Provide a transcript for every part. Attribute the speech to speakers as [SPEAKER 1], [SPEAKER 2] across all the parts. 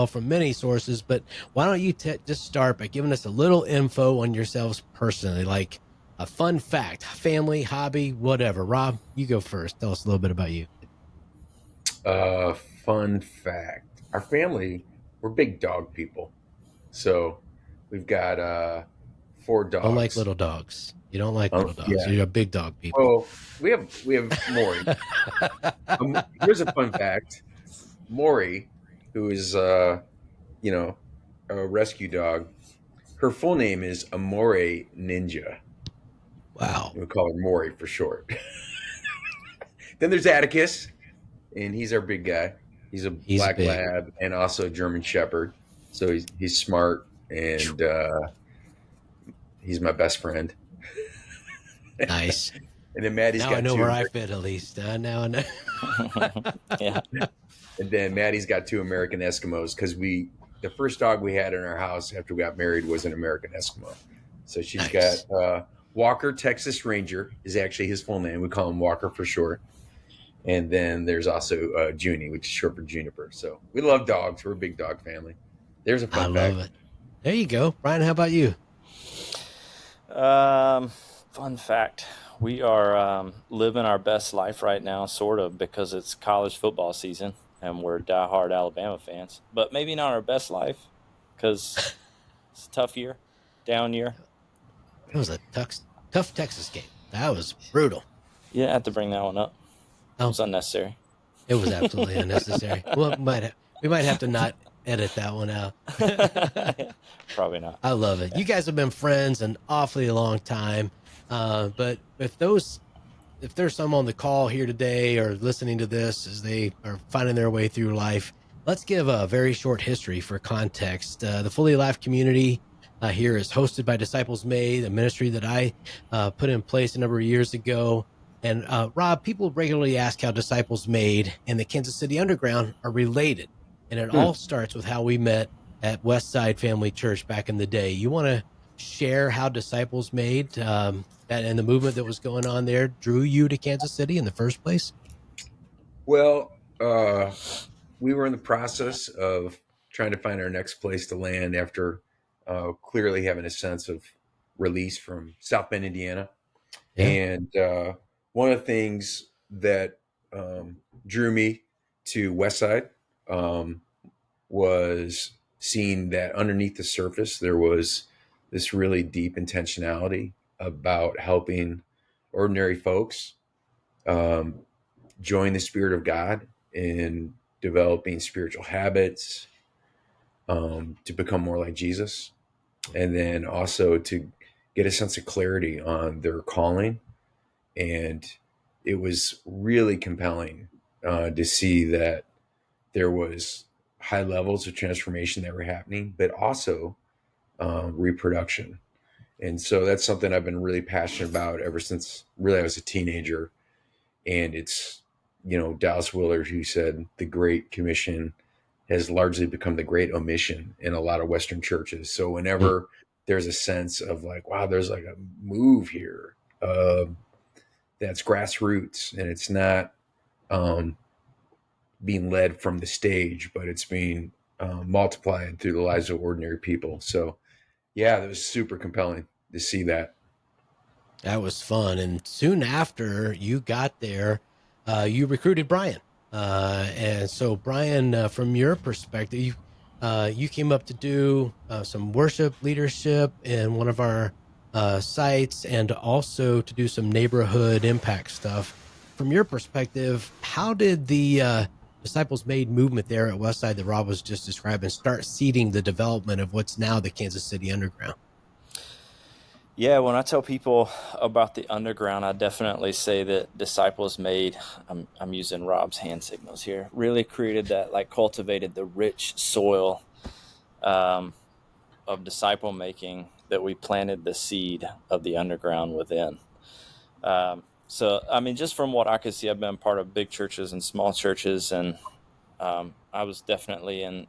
[SPEAKER 1] from many sources, but why don't you just start by giving us a little info on yourselves personally, like a fun fact, family, hobby, whatever. Rob, you go first. Tell us a little bit about you.
[SPEAKER 2] Fun fact: our family, we're big dog people. So we've got four
[SPEAKER 1] Don't like
[SPEAKER 2] dogs.
[SPEAKER 1] little dogs. You don't like little dogs.
[SPEAKER 2] Yeah.
[SPEAKER 1] You're a big dog people.
[SPEAKER 2] Well, we have Maury. Here's a fun fact: Maury, who is you know a rescue dog, her full name is Amore Ninja.
[SPEAKER 1] Wow.
[SPEAKER 2] We call her Maury for short. Then there's Atticus, and he's our big guy. He's a
[SPEAKER 1] He's
[SPEAKER 2] black
[SPEAKER 1] big.
[SPEAKER 2] lab and also a German Shepherd. So he's smart and he's my best friend.
[SPEAKER 1] Nice.
[SPEAKER 2] And then Maddie's
[SPEAKER 1] Now I
[SPEAKER 2] got
[SPEAKER 1] know
[SPEAKER 2] two
[SPEAKER 1] where I
[SPEAKER 2] American,
[SPEAKER 1] fit at least. Now I know.
[SPEAKER 3] Yeah.
[SPEAKER 2] and then Maddie's got two American Eskimos because the first dog we had in our house after we got married was an American Eskimo. So she's got
[SPEAKER 1] Nice.
[SPEAKER 2] Walker Texas Ranger is actually his full name. We call him Walker for short. And then there's also Junie, which is short for Juniper. So we love dogs. We're a big dog family. There's a
[SPEAKER 1] I
[SPEAKER 2] fun
[SPEAKER 1] love
[SPEAKER 2] fact.
[SPEAKER 1] it. There you go. Brian, how about you?
[SPEAKER 3] Fun fact. We are living our best life right now, sort of, because it's college football season and we're diehard Alabama fans. But maybe not our best life because it's a tough year, down year.
[SPEAKER 1] It was a tough Texas game. That was brutal.
[SPEAKER 3] You didn't have to bring that one up. It
[SPEAKER 1] Oh,
[SPEAKER 3] was unnecessary.
[SPEAKER 1] it was absolutely unnecessary. Well, we might have to not edit that one out.
[SPEAKER 3] Probably not.
[SPEAKER 1] I love it. You guys have been friends an awfully long time. But if there's some on the call here today or listening to this as they are finding their way through life, let's give a very short history for context. The Fully Alive community here is hosted by Disciples Made, a ministry that I put in place a number of years ago. And Rob, people regularly ask how Disciples Made and the Kansas City Underground are related. And it all starts with how we met at Westside Family Church back in the day. You want to share how Disciples Made that and the movement that was going on there drew you to Kansas City in the first place?
[SPEAKER 2] Well, we were in the process of trying to find our next place to land after clearly having a sense of release from South Bend, Indiana.
[SPEAKER 1] Yeah.
[SPEAKER 2] And one of the things that drew me to Westside was seeing that underneath the surface there was this really deep intentionality about helping ordinary folks um, join the Spirit of God in developing spiritual habits to become more like Jesus, and then also to get a sense of clarity on their calling. And it was really compelling to see that there was high levels of transformation that were happening, but also reproduction. And so that's something I've been really passionate about ever since really I was a teenager. And it's, Dallas Willard who said the Great Commission has largely become the Great Omission in a lot of Western churches. So
[SPEAKER 1] Mm.
[SPEAKER 2] whenever there's a sense of like, wow, there's like a move here that's grassroots and it's not um, being led from the stage, but it's being multiplied through the lives of ordinary people. So yeah, that was super compelling to see that.
[SPEAKER 1] That was fun. And soon after you got there, you recruited Brian. And so, Brian, from your perspective, you came up to do some worship leadership in one of our sites and also to do some neighborhood impact stuff. From your perspective, how did the Disciples Made movement there at Westside that Rob was just describing start seeding the development of what's now the Kansas City Underground?
[SPEAKER 3] Yeah, when I tell people about the underground, I definitely say that Disciples Made, I'm using Rob's hand signals here, really created that, like cultivated the rich soil of disciple making that we planted the seed of the underground within. So, I mean, just from what I could see, I've been part of big churches and small churches, and I was definitely in,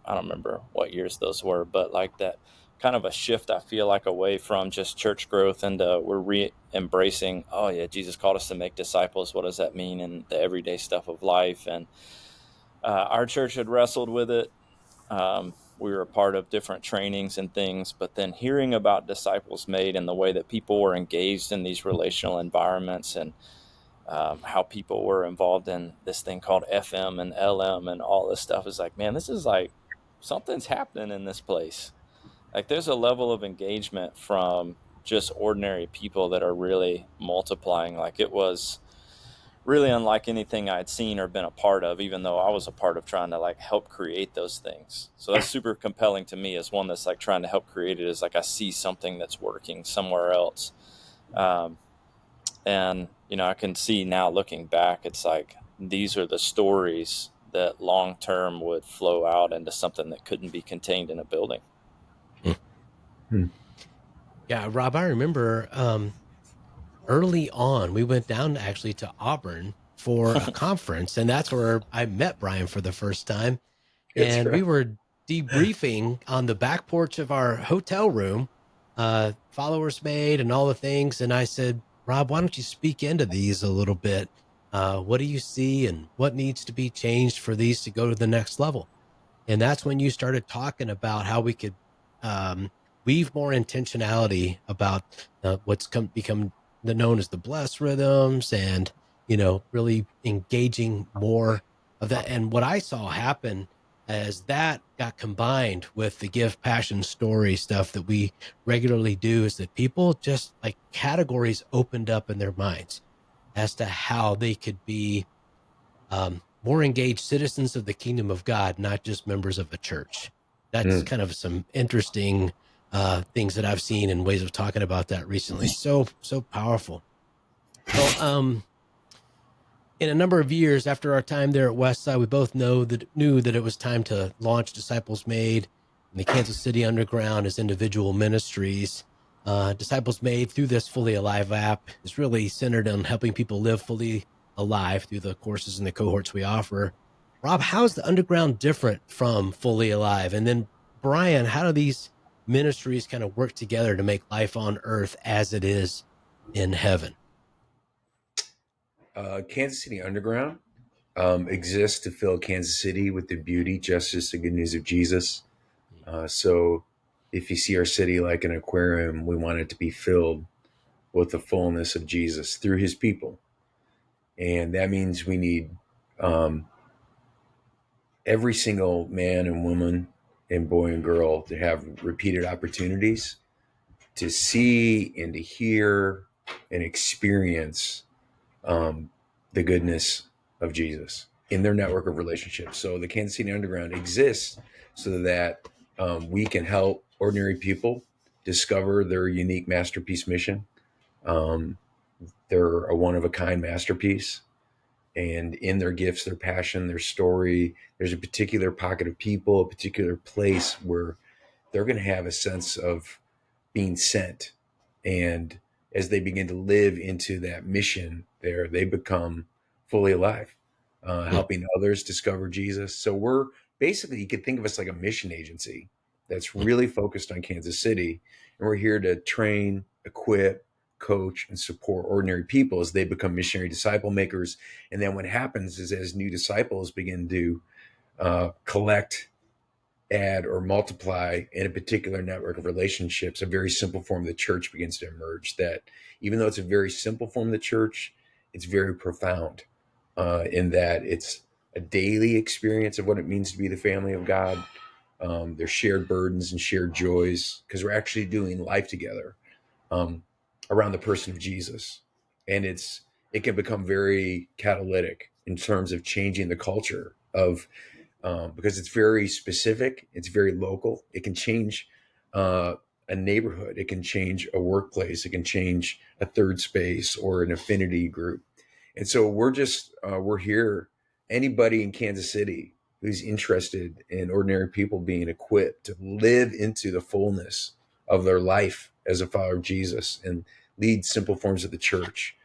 [SPEAKER 3] I don't remember what years those were, but like that kind of a shift, I feel like, away from just church growth and we're re-embracing, oh yeah, Jesus called us to make disciples. What does that mean in the everyday stuff of life? And our church had wrestled with it We were a part of different trainings and things, but then hearing about Disciples Made and the way that people were engaged in these relational environments, and how people were involved in this thing called FM and LM and all this stuff, is like, man, this is like something's happening in this place. Like there's a level of engagement from just ordinary people that are really multiplying. Like it was really unlike anything I'd seen or been a part of, even though I was a part of trying to like help create those things. So that's super compelling to me as one that's like trying to help create it. Is like I see something that's working somewhere else. Um, and, you know, I can see now looking back, it's like these are the stories that long term would flow out into something that couldn't be contained in a building.
[SPEAKER 2] Hmm.
[SPEAKER 1] Yeah, Rob, I remember early on, we went down actually to Auburn for a conference, and that's where I met Brian for the first time.
[SPEAKER 2] That's
[SPEAKER 1] And we
[SPEAKER 2] right.
[SPEAKER 1] were debriefing on the back porch of our hotel room, followers made and all the things. And I said, Rob, why don't you speak into these a little bit? What do you see and what needs to be changed for these to go to the next level? And that's when you started talking about how we could um, weave more intentionality about become known as the blessed rhythms, and really engaging more of that. And what I saw happen as that got combined with the give passion story stuff that we regularly do is that people just like categories opened up in their minds as to how they could be more engaged citizens of the kingdom of God, not just members of a church. That's
[SPEAKER 2] Hmm.
[SPEAKER 1] kind of some interesting things that I've seen and ways of talking about that recently. So powerful. Well, in a number of years after our time there at Westside, we both knew that it was time to launch Disciples Made in the Kansas City Underground as individual ministries. Disciples Made through this Fully Alive app is really centered on helping people live fully alive through the courses and the cohorts we offer. Rob, how's the Underground different from Fully Alive? And then Brian, how do these ministries kind of work together to make life on earth as it is in heaven?
[SPEAKER 2] Kansas City Underground exists to fill Kansas City with the beauty, justice, and good news of Jesus. So if you see our city like an aquarium, we want it to be filled with the fullness of Jesus through his people. And that means we need um, every single man and woman and boy and girl to have repeated opportunities to see and to hear and experience um, the goodness of Jesus in their network of relationships. So the Kansas City Underground exists so that we can help ordinary people discover their unique masterpiece mission. Um, they're a one of a kind masterpiece. And in their gifts, their passion, their story, there's a particular pocket of people, a particular place where they're going to have a sense of being sent. And as they begin to live into that mission there, they become fully alive,
[SPEAKER 1] Hmm.
[SPEAKER 2] helping others discover Jesus. So we're basically, you could think of us like a mission agency that's
[SPEAKER 1] Hmm.
[SPEAKER 2] really focused on Kansas City. And we're here to train, equip, coach, and support ordinary people as they become missionary disciple makers. And then what happens is as new disciples begin to collect, add, or multiply in a particular network of relationships, a very simple form of the church begins to emerge. That even though it's a very simple form of the church, it's very profound in that it's a daily experience of what it means to be the family of God. There's shared burdens and shared joys because we're actually doing life together um, around the person of Jesus, and it can become very catalytic in terms of changing the culture of because it's very specific, it's very local. It can change uh, a neighborhood, it can change a workplace, it can change a third space or an affinity group. And so we're here. Anybody in Kansas City who's interested in ordinary people being equipped to live into the fullness of their life as a follower of Jesus and lead simple forms of the church.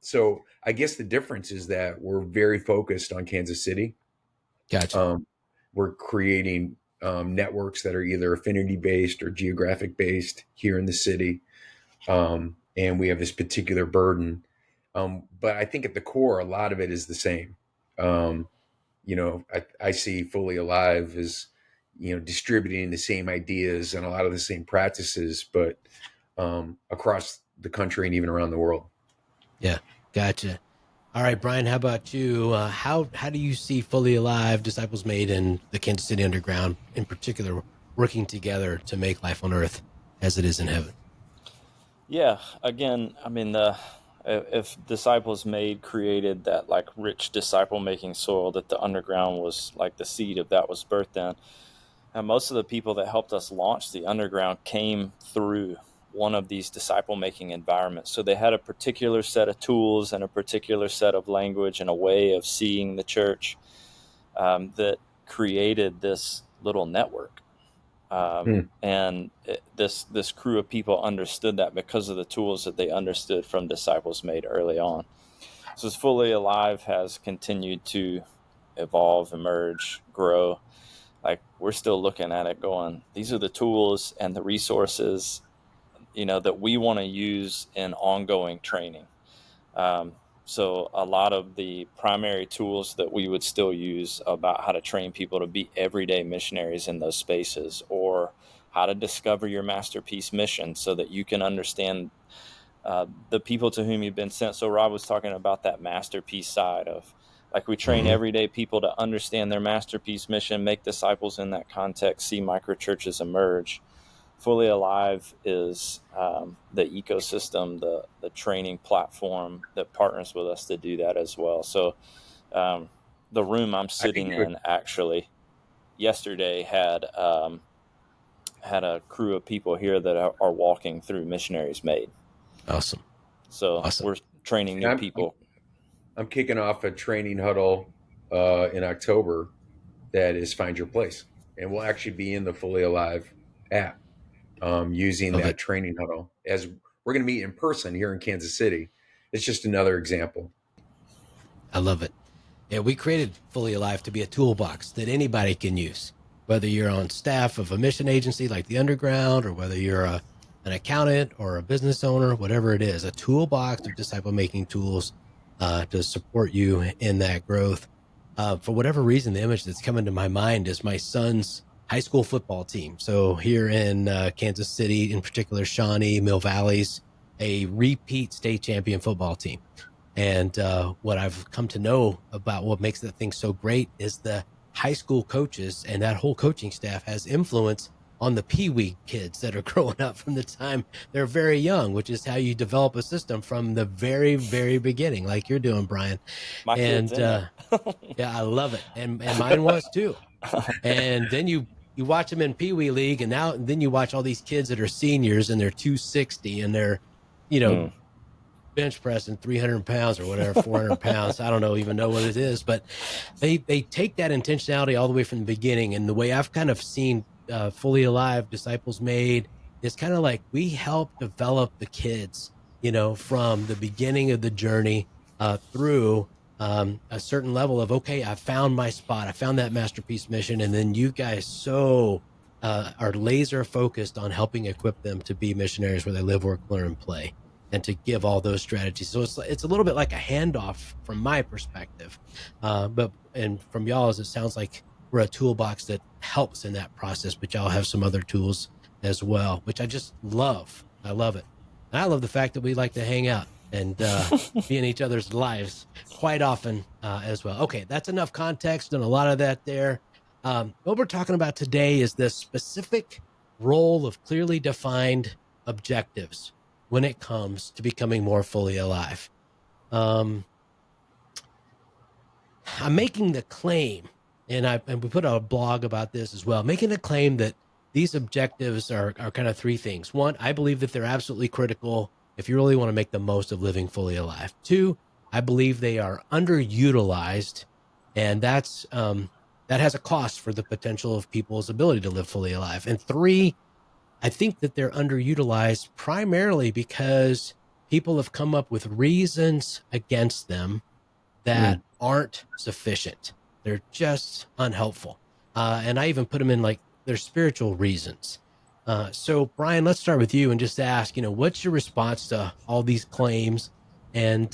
[SPEAKER 2] So I guess the difference is that we're very focused on Kansas City.
[SPEAKER 1] Gotcha.
[SPEAKER 2] um, we're creating networks that are either affinity based or geographic based here in the city. And we have this particular burden. But I think at the core, a lot of it is the same. Um, I see Fully Alive as distributing the same ideas and a lot of the same practices, but across the country and even around the world.
[SPEAKER 1] Yeah, gotcha. All right, Brian, how about you? How do you see Fully Alive, Disciples Made, and the Kansas City Underground in particular working together to make life on earth as it is in heaven?
[SPEAKER 3] Yeah, again, I mean, the if Disciples Made created that like rich disciple making soil, that the underground was like the seed of that was birthed in. And most of the people that helped us launch the underground came through one of these disciple making environments. So they had a particular set of tools and a particular set of language and a way of seeing the church that created this little network.
[SPEAKER 2] Hmm.
[SPEAKER 3] This crew of people understood that because of the tools that they understood from Disciples Made early on. So it's Fully Alive has continued to evolve, emerge, grow. Like we're still looking at it going, these are the tools and the resources, that we want to use in ongoing training. So a lot of the primary tools that we would still use about how to train people to be everyday missionaries in those spaces, or how to discover your masterpiece mission so that you can understand the people to whom you've been sent. So Rob was talking about that masterpiece side of, like, we train
[SPEAKER 1] Mm-hmm.
[SPEAKER 3] everyday people to understand their masterpiece mission, make disciples in that context, see micro churches emerge. Fully Alive is the ecosystem, the training platform that partners with us to do that as well. So the room I'm
[SPEAKER 2] I think
[SPEAKER 3] sitting
[SPEAKER 2] you would.
[SPEAKER 3] in actually yesterday had a crew of people here that are walking through Missionaries Made.
[SPEAKER 1] Awesome.
[SPEAKER 3] So
[SPEAKER 1] Awesome.
[SPEAKER 3] we're training new
[SPEAKER 2] I'm, I'm
[SPEAKER 3] people.
[SPEAKER 2] I'm kicking off a training huddle in October that is Find Your Place, and we'll actually be in the Fully Alive app using
[SPEAKER 1] Love
[SPEAKER 2] that
[SPEAKER 1] it.
[SPEAKER 2] training huddle as we're going to meet in person here in Kansas City. It's just another example.
[SPEAKER 1] I love it. Yeah, we created Fully Alive to be a toolbox that anybody can use, whether you're on staff of a mission agency like the Underground, or whether you're an accountant or a business owner, whatever it is, a toolbox of disciple making tools to support you in that growth. For whatever reason, the image that's coming to my mind is my son's high school football team. So here in Kansas City, in particular, Shawnee, Mill Valley's a repeat state champion football team. And what I've come to know about what makes that thing so great is the high school coaches and that whole coaching staff has influence on the pee wee kids that are growing up from the time they're very young, which is how you develop a system from the very, very beginning, like you're doing, Brian.
[SPEAKER 3] My kid's
[SPEAKER 1] And
[SPEAKER 3] in it.
[SPEAKER 1] yeah, I love it. And mine was too. And then you watch them in Pee Wee League, and then you watch all these kids that are seniors and they're 260 and they're, you know,
[SPEAKER 3] Mm.
[SPEAKER 1] bench pressing 300 pounds or whatever, 400 pounds. I don't know, even know what it is, but they take that intentionality all the way from the beginning. And the way I've kind of seen Fully Alive, Disciples Made, is kind of like we help develop the kids, from the beginning of the journey through a certain level of, okay, I found my spot. I found that masterpiece mission. And then you guys are laser focused on helping equip them to be missionaries where they live, work, learn, and play, and to give all those strategies. So it's a little bit like a handoff from my perspective, and from y'all's, it sounds like we're a toolbox that helps in that process. But y'all have some other tools as well, which I just love. I love it, and I love the fact that we like to hang out and be in each other's lives quite often as well. Okay, that's enough context and a lot of that there. What we're talking about today is the specific role of clearly defined objectives when it comes to becoming more fully alive. Um, I'm making the claim, and we put out a blog about this as well, making a claim that these objectives are kind of three things. One, I believe that they're absolutely critical if you really want to make the most of living fully alive. Two, I believe they are underutilized, and that has a cost for the potential of people's ability to live fully alive. And three, I think that they're underutilized primarily because people have come up with reasons against them that
[SPEAKER 2] Mm.
[SPEAKER 1] aren't sufficient. They're just unhelpful. And I even put them in like their spiritual reasons. So, Brian, let's start with you and just ask, what's your response to all these claims? And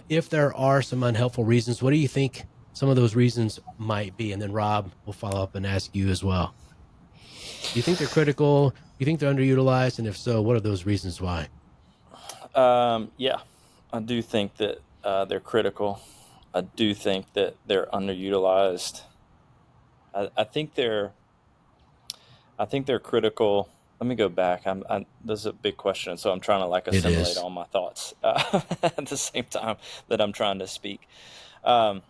[SPEAKER 1] if there are some unhelpful reasons, what do you think some of those reasons might be? And then Rob will follow up and ask you as well. Do you think they're critical? Do you think they're underutilized? And if so, what are those reasons why?
[SPEAKER 3] Yeah, I do think that they're critical. I do think that they're underutilized. I think they're critical. Let me go back. This is a big question, so I'm trying to like
[SPEAKER 1] It
[SPEAKER 3] assimilate
[SPEAKER 1] is.
[SPEAKER 3] all my thoughts at the same time that I'm trying to speak. Because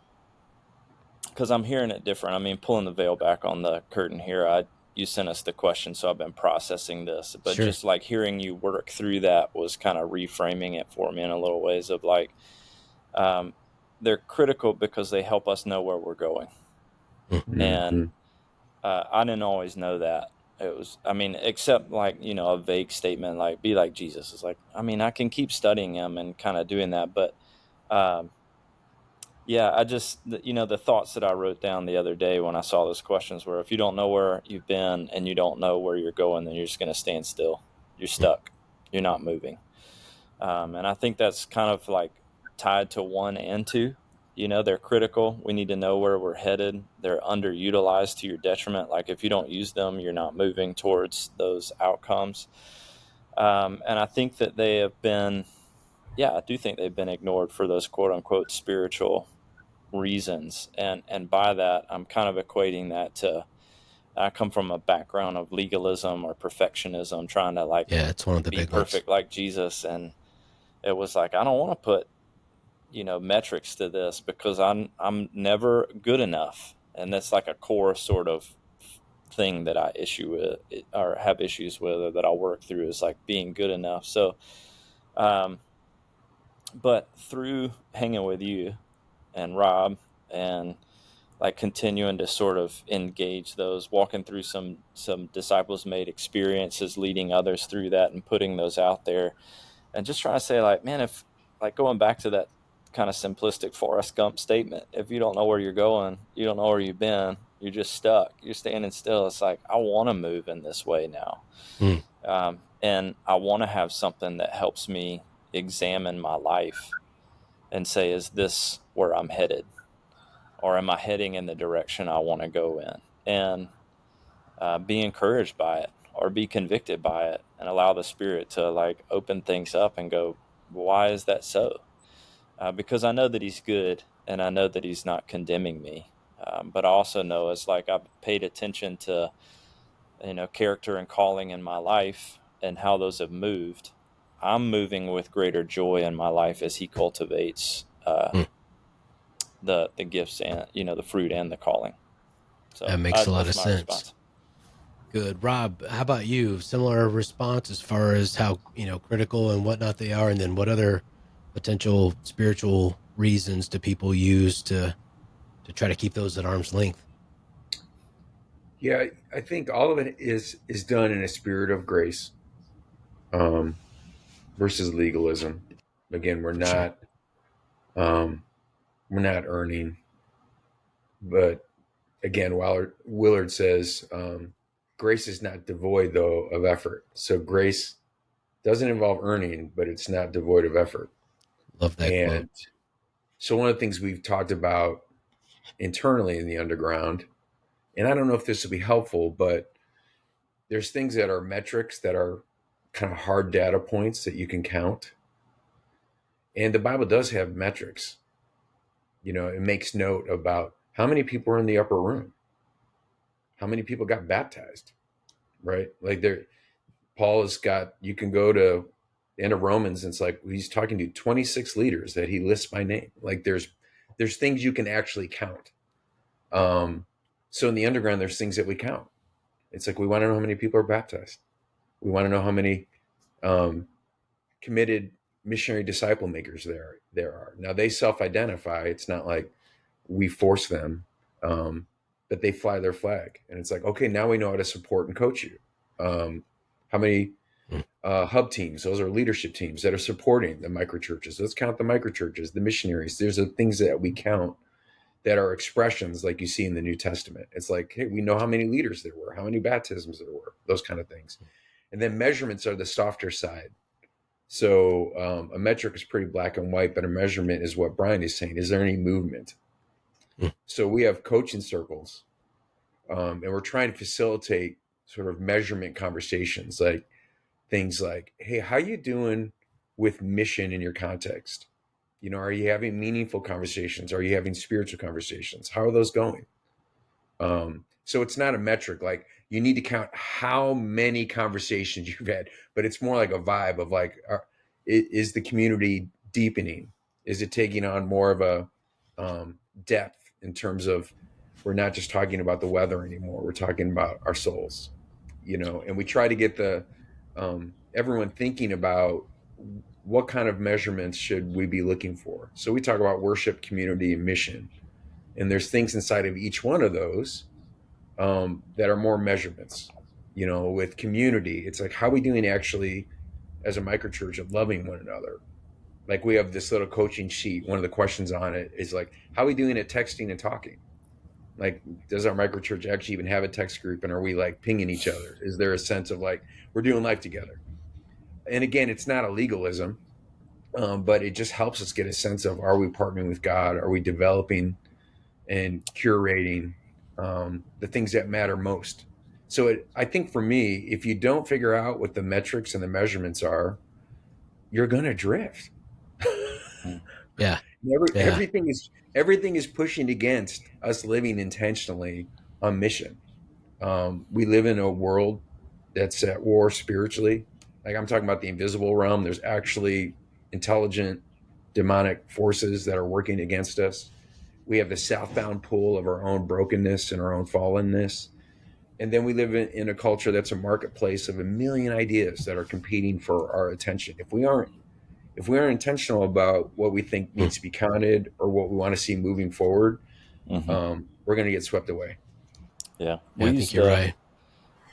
[SPEAKER 3] I'm hearing it different. I mean, pulling the veil back on the curtain here, you sent us the question, so I've been processing this. But
[SPEAKER 1] Sure.
[SPEAKER 3] just like hearing you work through that was kind of reframing it for me in a little ways of like, um, they're critical because they help us know where we're going. And
[SPEAKER 2] Mm-hmm.
[SPEAKER 3] I didn't always know that. It was, I mean, except like, a vague statement like, be like Jesus. It's like, I mean, I can keep studying him and kind of doing that. But um, yeah, the thoughts that I wrote down the other day when I saw those questions were, if you don't know where you've been and you don't know where you're going, then you're just going to stand still. You're stuck. You're not moving. And I think that's kind of like tied to 1 and 2. They're critical. We need to know where we're headed. They're underutilized to your detriment. Like if you don't use them, you're not moving towards those outcomes. And I think that they have been, yeah, I do think they've been ignored for those quote unquote spiritual reasons. And by that, I'm kind of equating that to, I come from a background of legalism or perfectionism, trying to like
[SPEAKER 1] Yeah, it's one of the
[SPEAKER 3] be
[SPEAKER 1] big ones.
[SPEAKER 3] perfect like Jesus. And it was like, I don't want to put, metrics to this because I'm never good enough. And that's like a core sort of thing that I issue with or have issues with, or that I'll work through, is like being good enough. So, um, but through hanging with you and Rob and like continuing to sort of engage those, walking through some disciples made experiences, leading others through that and putting those out there, and just trying to say like, man, if like going back to that kind of simplistic Forrest Gump statement, if you don't know where you're going, you don't know where you've been, you're just stuck, you're standing still. It's like, I want to move in this way now.
[SPEAKER 1] Mm.
[SPEAKER 3] And I want to have something that helps me examine my life and say, is this where I'm headed? Or am I heading in the direction I want to go in? And be encouraged by it or be convicted by it, and allow the Spirit to like open things up and go, why is that so? Because I know that He's good, and I know that He's not condemning me. But I also know it's like I've paid attention to, character and calling in my life and how those have moved. I'm moving with greater joy in my life as He cultivates
[SPEAKER 1] Mm.
[SPEAKER 3] the gifts and the fruit and the calling.
[SPEAKER 1] That
[SPEAKER 3] So
[SPEAKER 1] makes a lot
[SPEAKER 3] that's
[SPEAKER 1] of
[SPEAKER 3] my
[SPEAKER 1] sense.
[SPEAKER 3] response.
[SPEAKER 1] Good. Rob, how about you? Similar response as far as how, critical and whatnot they are, and then what other potential spiritual reasons do people use to try to keep those at arm's length?
[SPEAKER 2] Yeah, I think all of it is done in a spirit of grace, um, versus legalism. Again,
[SPEAKER 1] For sure.
[SPEAKER 2] um, we're not earning, but again, Willard says, grace is not devoid though of effort. So grace doesn't involve earning, but it's not devoid of effort.
[SPEAKER 1] Love that quote.
[SPEAKER 2] And so one of the things we've talked about internally in the underground, and I don't know if this will be helpful, but there's things that are metrics that are kind of hard data points that you can count. And the Bible does have metrics. It makes note about how many people are in the upper room, how many people got baptized, right? Like Paul has got, you can go to the end of Romans, and it's like he's talking to 26 leaders that he lists by name. Like there's things you can actually count. So in the underground, there's things that we count. It's like we want to know how many people are baptized. We want to know how many um, committed missionary disciple makers there are. Now they self-identify. It's not like we force them, but they fly their flag, and it's like, okay, now we know how to support and coach you. How many
[SPEAKER 1] Mm.
[SPEAKER 2] hub teams? Those are leadership teams that are supporting the micro churches. Let's count the micro churches, the missionaries. There's the things that we count that are expressions like you see in the New Testament. It's like, hey, we know how many leaders there were, how many baptisms there were, those kind of things. And then measurements are the softer side. So a metric is pretty black and white, but a measurement is what Brian is saying. Is there any movement?
[SPEAKER 1] Mm.
[SPEAKER 2] So we have coaching circles, and we're trying to facilitate sort of measurement conversations, like things like, hey, how you doing with mission in your context? You know, are you having meaningful conversations? Are you having spiritual conversations? How are those going? So it's not a metric. Like, you need to count how many conversations you've had, but it's more like a vibe of like, is the community deepening? Is it taking on more of a depth in terms of, we're not just talking about the weather anymore. We're talking about our souls, you know, and we try to get the everyone thinking about what kind of measurements should we be looking for. So we talk about worship, community, and mission, and there's things inside of each one of those that are more measurements. You know, with community, it's like, how are we doing actually as a microchurch of loving one another? Like, we have this little coaching sheet. One of the questions on it is like, how are we doing at texting and talking? Like, does our microchurch actually even have a text group? And are we like pinging each other? Is there a sense of like, we're doing life together? And again, it's not a legalism, but it just helps us get a sense of, are we partnering with God? Are we developing and curating the things that matter most? So I think for me, if you don't figure out what the metrics and the measurements are, you're going to drift.
[SPEAKER 1] Yeah. Yeah.
[SPEAKER 2] Everything is pushing against us living intentionally on mission. We live in a world that's at war spiritually. Like, I'm talking about the invisible realm. There's actually intelligent demonic forces that are working against us. We have the southbound pull of our own brokenness and our own fallenness. And then we live in a culture that's a marketplace of a million ideas that are competing for our attention. If we aren't intentional about what we think
[SPEAKER 1] Mm.
[SPEAKER 2] needs to be counted or what we want to see moving forward,
[SPEAKER 3] Mm-hmm.
[SPEAKER 2] we're going to get swept away.
[SPEAKER 3] Yeah,
[SPEAKER 1] Yeah,
[SPEAKER 3] we
[SPEAKER 1] I
[SPEAKER 3] use
[SPEAKER 1] think you're right.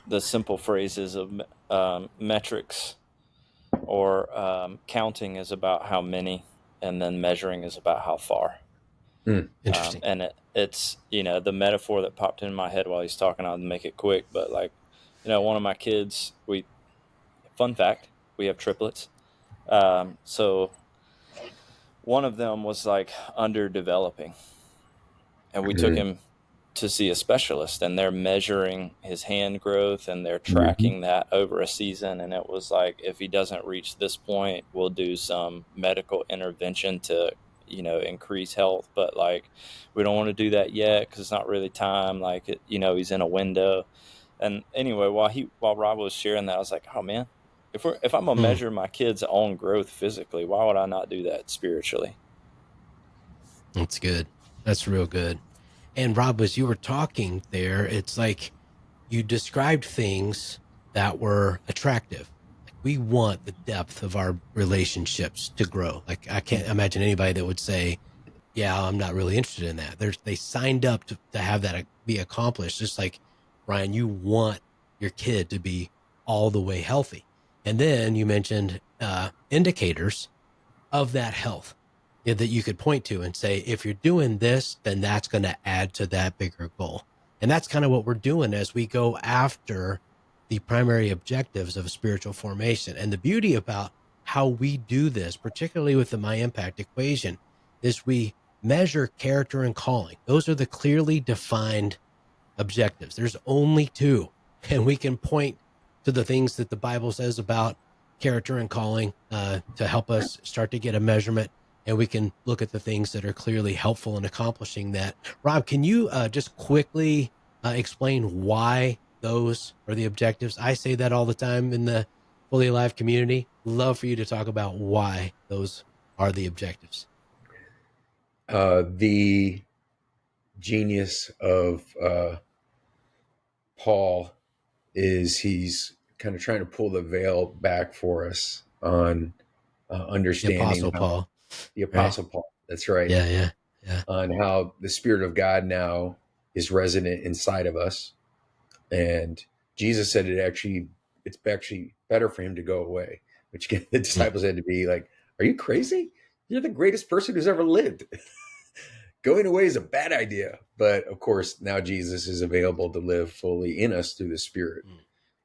[SPEAKER 3] the simple phrases of metrics, or counting is about how many, and then measuring is about how far.
[SPEAKER 2] Mm.
[SPEAKER 1] Interesting.
[SPEAKER 3] And it's, the metaphor that popped in my head while he's talking. I'll make it quick, but like, one of my kids, fun fact, we have triplets. So one of them was like underdeveloping, and we took
[SPEAKER 2] Mm.
[SPEAKER 3] him to see a specialist, and they're measuring his hand growth and they're
[SPEAKER 2] Mhm.
[SPEAKER 3] tracking that over a season. And it was like, if he doesn't reach this point, we'll do some medical intervention to, increase health. But like, we don't want to do that yet because it's not really time. Like, he's in a window. And anyway, while Rob was sharing that, I was like, oh man, if I'm gonna
[SPEAKER 1] Mm.
[SPEAKER 3] measure my kid's own growth physically, why would I not do that spiritually?
[SPEAKER 1] That's good. That's real good. And Rob, as you were talking there, it's like you described things that were attractive. Like, we want the depth of our relationships to grow. Like, I can't imagine anybody that would say, yeah, I'm not really interested in that. They signed up to have that be accomplished. Just like, Ryan, you want your kid to be all the way healthy. And then you mentioned indicators of that health, that you could point to and say, if you're doing this, then that's going to add to that bigger goal. And that's kind of what we're doing as we go after the primary objectives of spiritual formation. And the beauty about how we do this, particularly with the My Impact equation, is we measure character and calling. Those are the clearly defined objectives. There's only two, and we can point to the things that the Bible says about character and calling to help us start to get a measurement. And we can look at the things that are clearly helpful in accomplishing that. Rob, can you just quickly explain why those are the objectives? I say that all the time in the Fully Alive community. Love for you to talk about why those are the objectives.
[SPEAKER 2] The genius of Paul is he's kind of trying to pull the veil back for us on
[SPEAKER 1] The
[SPEAKER 2] understanding
[SPEAKER 1] Apostle
[SPEAKER 2] how
[SPEAKER 1] Paul,
[SPEAKER 2] the
[SPEAKER 1] right?
[SPEAKER 2] Apostle Paul, that's right,
[SPEAKER 1] Yeah, yeah, yeah.
[SPEAKER 2] on how the Spirit of God now is resident inside of us. And Jesus said it's actually better for him to go away, which again, the
[SPEAKER 1] Mm.
[SPEAKER 2] disciples had to be like, are you crazy? You're the greatest person who's ever lived. Going away is a bad idea. But of course, now Jesus is available to live fully in us through the Spirit.
[SPEAKER 1] Mm.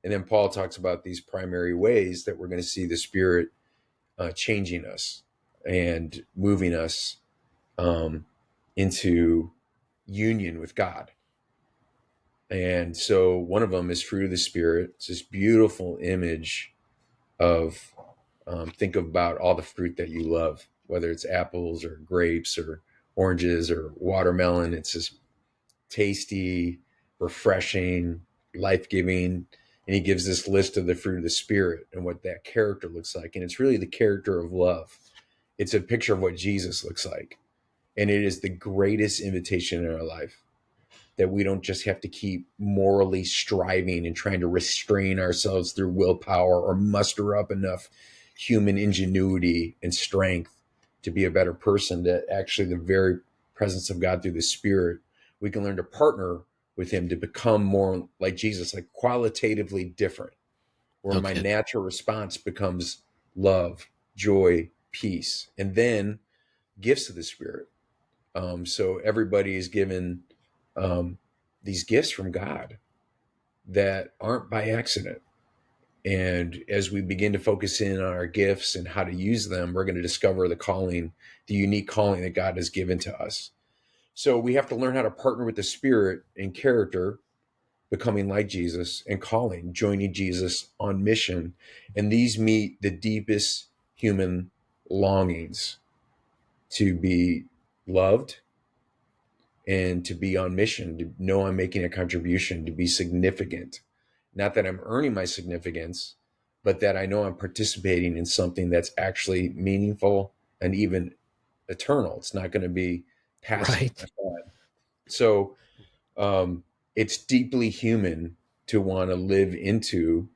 [SPEAKER 2] And then Paul talks about these primary ways that we're going to see the Spirit changing us and moving us into union with God. And so one of them is fruit of the Spirit. It's this beautiful image of think about all the fruit that you love, whether it's apples or grapes or oranges or watermelon. It's just tasty, refreshing, life giving. And he gives this list of the fruit of the Spirit and what that character looks like. And it's really the character of love. It's a picture of what Jesus looks like. And it is the greatest invitation in our life, that we don't just have to keep morally striving and trying to restrain ourselves through willpower or muster up enough human ingenuity and strength to be a better person. That actually the very presence of God through the Spirit, we can learn to partner with him to become more like Jesus, like qualitatively different, where my
[SPEAKER 1] Okay.
[SPEAKER 2] natural response becomes love, joy, peace, and then gifts of the Spirit. So everybody is given um, these gifts from God that aren't by accident. And as we begin to focus in on our gifts and how to use them, we're going to discover the calling, the unique calling that God has given to us. So we have to learn how to partner with the Spirit in character, becoming like Jesus, and calling, joining Jesus on mission. And these meet the deepest human longings to be loved and to be on mission, to know I'm making a contribution, to be significant. Not that I'm earning my significance, but that I know I'm participating in something that's actually meaningful and even eternal. It's not going to be passing.
[SPEAKER 1] Right.
[SPEAKER 2] So it's deeply human to want to live into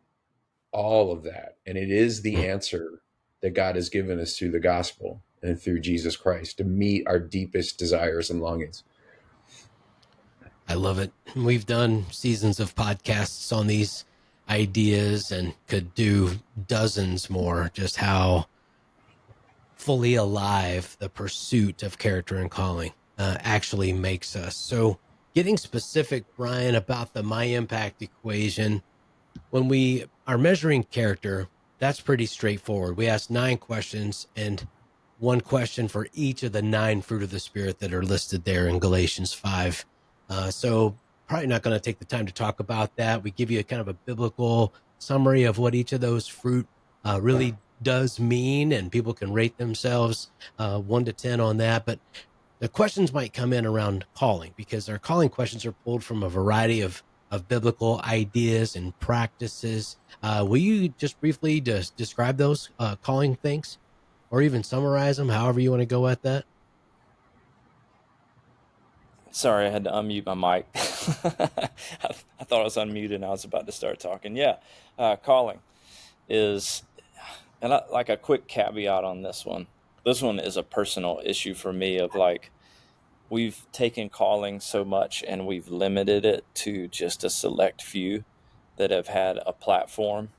[SPEAKER 2] all of that. And it is the answer that God has given us through the gospel and through Jesus Christ to meet our deepest desires and longings.
[SPEAKER 1] I love it. We've done seasons of podcasts on these ideas and could do dozens more, just how fully alive the pursuit of character and calling actually makes us. So, getting specific, Brian, about the my impact equation, when we are measuring character, that's pretty straightforward. We ask 9 questions and one question for each of the 9 fruit of the Spirit that are listed there in Galatians 5. So, probably not going to take the time to talk about that. We give you a kind of a biblical summary of what each of those fruit really does mean, and people can rate themselves 1 to 10 on that. But the questions might come in around calling, because our calling questions are pulled from a variety of biblical ideas and practices. Will you just briefly just describe those calling things, or even summarize them, however you want to go at that?
[SPEAKER 3] Sorry, I had to unmute my mic. I thought I was unmuted and I was about to start talking. Yeah, calling is, and like a quick caveat on this one. This one is a personal issue for me of like, we've taken calling so much and we've limited it to just a select few that have had a platform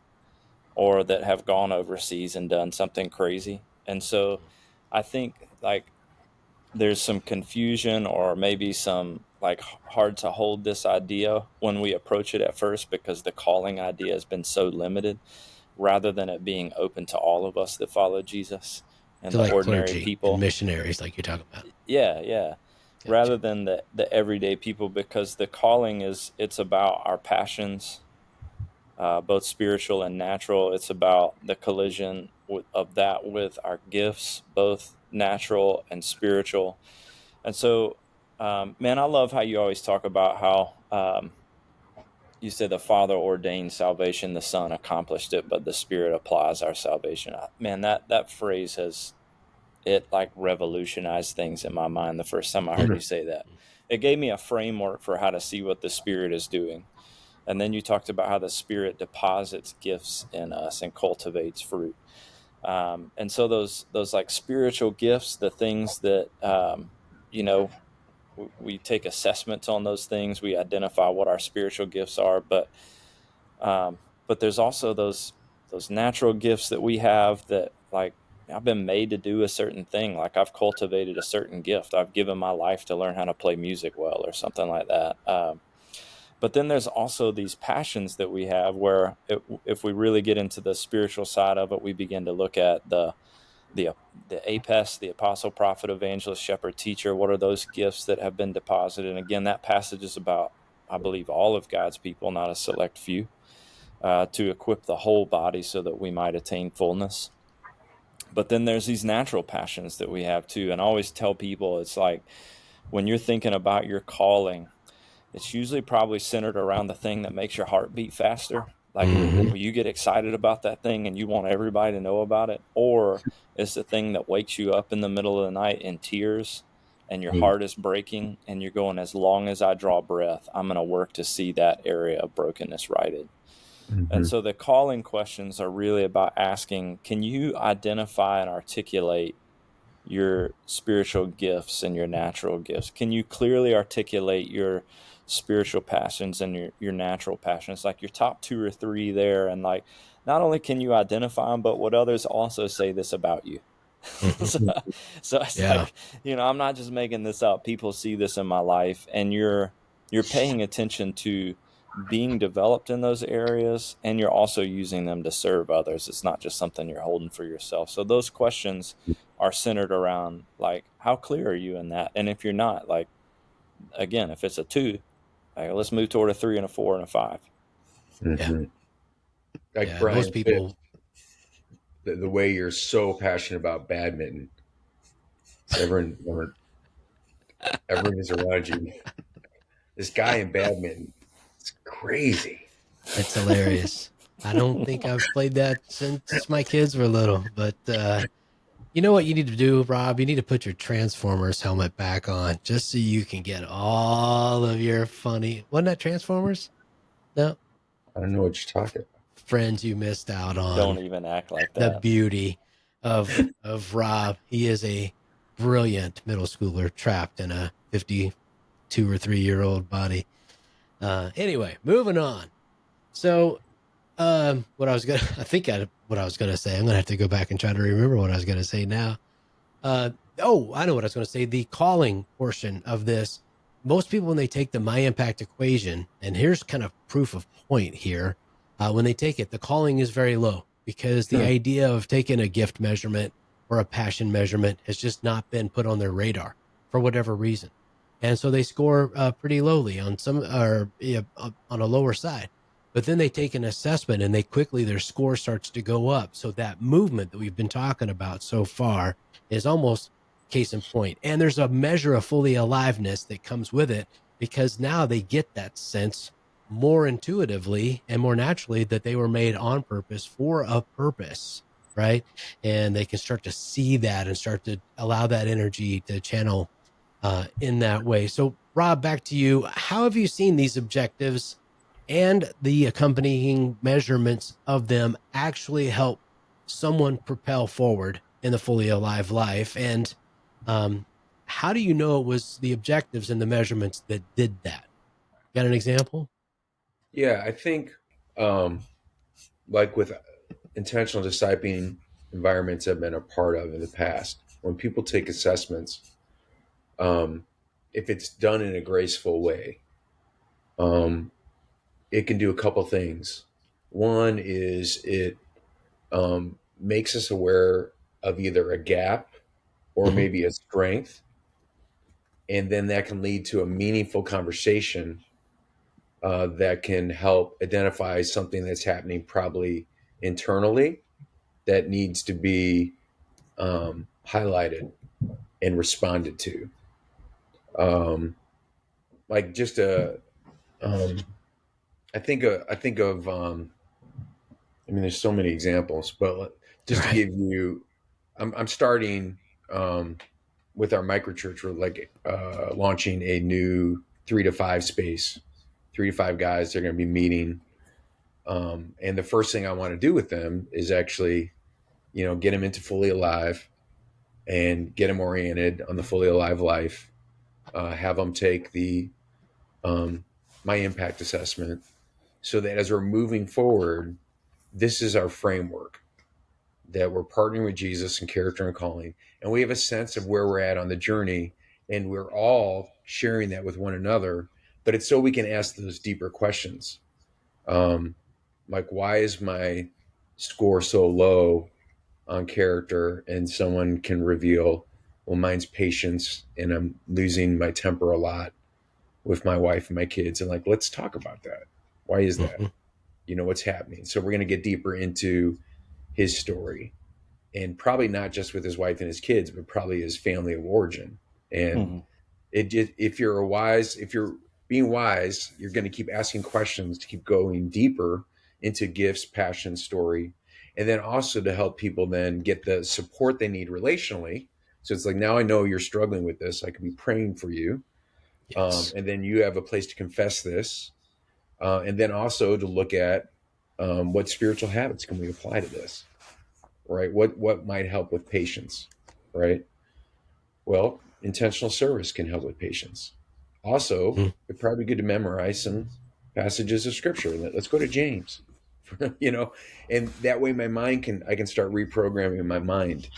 [SPEAKER 3] or that have gone overseas and done something crazy. And so I think like there's some confusion or maybe some like hard to hold this idea when we approach it at first, because the calling idea has been so limited, rather than it being open to all of us that follow Jesus and
[SPEAKER 1] To
[SPEAKER 3] the
[SPEAKER 1] like
[SPEAKER 3] ordinary
[SPEAKER 1] clergy and
[SPEAKER 3] people.
[SPEAKER 1] missionaries, like you're talking about.
[SPEAKER 3] Yeah, yeah.
[SPEAKER 1] Gotcha.
[SPEAKER 3] Rather than the everyday people, because the calling it's about our passions, both spiritual and natural. It's about the collision of that with our gifts, both natural and spiritual. And so, man, I love how you always talk about how you say the Father ordained salvation, the Son accomplished it, but the Spirit applies our salvation. Man, that phrase has it like revolutionized things in my mind the first time I heard you say that. It gave me a framework for how to see what the Spirit is doing. And then you talked about how the Spirit deposits gifts in us and cultivates fruit. And so those like spiritual gifts, the things that you know, we take assessments on those things. We identify what our spiritual gifts are, but there's also those natural gifts that we have that like I've been made to do a certain thing. Like I've cultivated a certain gift. I've given my life to learn how to play music well or something like that. But then there's also these passions that we have where if we really get into the spiritual side of it, we begin to look at the the APES, the apostle, prophet, evangelist, shepherd, teacher. What are those gifts that have been deposited? And again, that passage is about I believe, all of God's people, not a select few, to equip the whole body so that we might attain fullness. But then there's these natural passions that we have too. And I always tell people, it's like when you're thinking about your calling, it's usually probably centered around the thing that makes your heart beat faster. Like
[SPEAKER 1] Hmm.
[SPEAKER 3] you get excited about that thing and you want everybody to know about it, or it's the thing that wakes you up in the middle of the night in tears and your
[SPEAKER 2] Mm.
[SPEAKER 3] heart is breaking and you're going, as long as I draw breath, I'm going to work to see that area of brokenness righted. And
[SPEAKER 2] Mhm.
[SPEAKER 3] so the calling questions are really about asking, can you identify and articulate your spiritual gifts and your natural gifts? Can you clearly articulate your spiritual passions and your natural passions, like your top two or three there? And like, not only can you identify them, but what others also say this about you.
[SPEAKER 1] Hmm.
[SPEAKER 3] so, so it's
[SPEAKER 1] Yeah.
[SPEAKER 3] like, I'm not just making this up. People see this in my life, and you're paying attention to being developed in those areas, and you're also using them to serve others. It's not just something you're holding for yourself. So those questions are centered around, like, how clear are you in that? And if you're not, like, again, if it's a two, like, let's move toward a three and a four and a five.
[SPEAKER 1] Yeah.
[SPEAKER 2] Mhm. Like
[SPEAKER 1] Yeah. Most
[SPEAKER 2] Brian
[SPEAKER 1] people.
[SPEAKER 2] Phipps, the way you're so passionate about badminton, so everyone is around you. This guy in badminton, it's crazy.
[SPEAKER 1] It's hilarious. I don't think I've played that since my kids were little, but you know what you need to do, Rob? You need to put your Transformers helmet back on just so you can get all of your funny. Wasn't that Transformers? No,
[SPEAKER 2] I don't know what you're talking
[SPEAKER 1] friends you missed out
[SPEAKER 3] Don't
[SPEAKER 1] on.
[SPEAKER 3] even act like
[SPEAKER 1] The
[SPEAKER 3] that.
[SPEAKER 1] beauty of Rob. He is a brilliant middle schooler trapped in a 52 or 3 year old body. Anyway, moving on. So what I was gonna I think what I was gonna say. I'm gonna have to go back and try to remember what I was gonna say now. Oh, I know what I was gonna say. The calling portion of this. Most people, when they take the my impact equation, and here's kind of proof of point here, when they take it, the calling is very low because the
[SPEAKER 2] about.
[SPEAKER 1] idea of taking a gift measurement or a passion measurement has just not been put on their radar for whatever reason, and so they score pretty lowly on some, or yeah, on a lower side. But then they take an assessment and they quickly, their score starts to go up. So that movement that we've been talking about so far is almost case in point. And there's a measure of fully aliveness that comes with it because now they get that sense more intuitively and more naturally that they were made on purpose for a purpose, right? And they can start to see that and start to allow that energy to channel in that way. So, Rob, back to you. How have you seen these objectives and the accompanying measurements of them actually help someone propel forward in the fully alive life? And um, how do you know it was the objectives and the measurements that did that? Got an example?
[SPEAKER 2] Yeah, I think um, like with intentional discipling environments I've been a part of in the past, when people take assessments, um, if it's done in a graceful way, um, it can do a couple things. One is it makes us aware of either a gap or
[SPEAKER 1] Mm-hmm.
[SPEAKER 2] maybe a strength, and then that can lead to a meaningful conversation that can help identify something that's happening probably internally that needs to be highlighted and responded to. Um, like just a, um, I think of, I mean, there's so many examples, but just to
[SPEAKER 1] Right.
[SPEAKER 2] give you, I'm starting with our microchurch. We're like launching a new 3 to 5 space, 3 to 5 guys. They're going to be meeting. And the first thing I want to do with them is actually, get them into fully alive and get them oriented on the fully alive life. Have them take the um, my impact assessment, so that as we're moving forward, this is our framework that we're partnering with Jesus in character and calling, and we have a sense of where we're at on the journey, and we're all sharing that with one another. But it's so we can ask those deeper questions, um, like why is my score so low on character, and someone can reveal, well, mine's patience, and I'm losing my temper a lot. with my wife and my kids, and like, let's talk about that. Why is that?
[SPEAKER 1] Mm-hmm.
[SPEAKER 2] What's happening? So we're going to get deeper into his story, and probably not just with his wife and his kids, but probably his family of origin. And
[SPEAKER 3] Mm-hmm.
[SPEAKER 2] if you're being wise, you're going to keep asking questions to keep going deeper into gifts, passion, story, and then also to help people then get the support they need relationally. So it's like, now I know you're struggling with this. I could be praying for you.
[SPEAKER 1] Yes.
[SPEAKER 2] And then you have a place to confess this. And then also to look at what spiritual habits can we apply to this, right? What might help with patience, right? Well, intentional service can help with patience. Also,
[SPEAKER 1] Mm-hmm.
[SPEAKER 2] it'd probably be good to memorize some passages of scripture. Let's go to James, and that way I can start reprogramming my mind.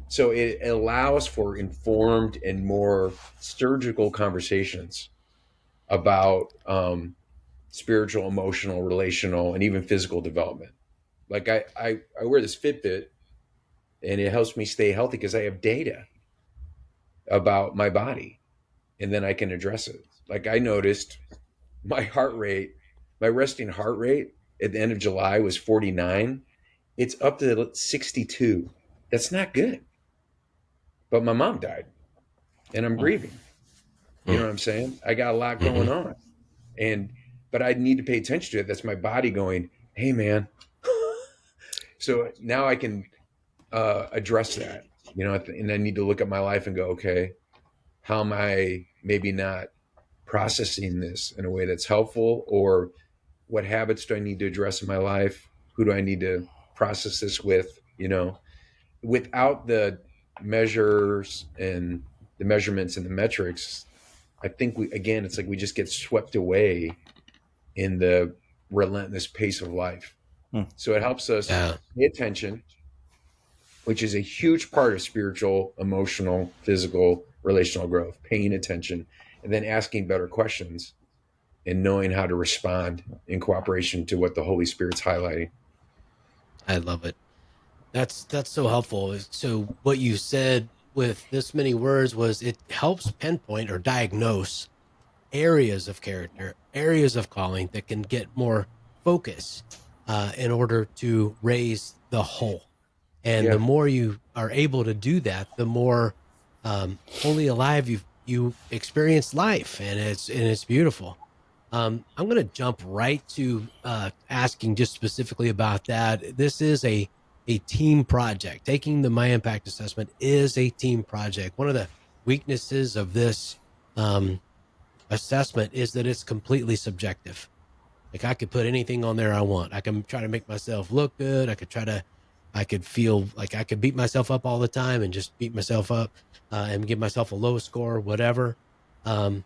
[SPEAKER 2] So it allows for informed and more surgical conversations about spiritual, emotional, relational, and even physical development. Like I wear this Fitbit, and it helps me stay healthy because I have data about my body, and then I can address it. Like I noticed my heart rate, my resting heart rate at the end of July was 49. It's up to 62. That's not good. But my mom died, and I'm grieving. You know what I'm saying? I got a lot
[SPEAKER 1] Mm-hmm.
[SPEAKER 2] going on. And but I need to pay attention to it. That's my body going, "Hey man." So now I can address that, and I need to look at my life and go, okay, how am I maybe not processing this in a way that's helpful, or what habits do I need to address in my life? Who do I need to process this with? Without the measures and the measurements and the metrics, I think it's like we just get swept away in the relentless pace of life.
[SPEAKER 3] Mm.
[SPEAKER 2] So it helps us
[SPEAKER 1] Yeah.
[SPEAKER 2] pay attention, which is a huge part of spiritual, emotional, physical, relational growth, paying attention, and then asking better questions and knowing how to respond in cooperation to what the Holy Spirit's highlighting.
[SPEAKER 1] I love it. That's so helpful. So what you said with this many words was it helps pinpoint or diagnose areas of character, areas of calling that can get more focus in order to raise the whole. And the
[SPEAKER 2] Yeah.
[SPEAKER 1] more you are able to do that, the more fully alive you experience life, and it's beautiful. I'm going to jump right to asking just specifically about that. This is a team project. Taking the My Impact assessment is a team project. One of the weaknesses of this um, assessment is that it's completely subjective. Like I could put anything on there I want. I can try to make myself look good. I could feel like I could beat myself up all the time and just beat myself up and give myself a low score, whatever. Um,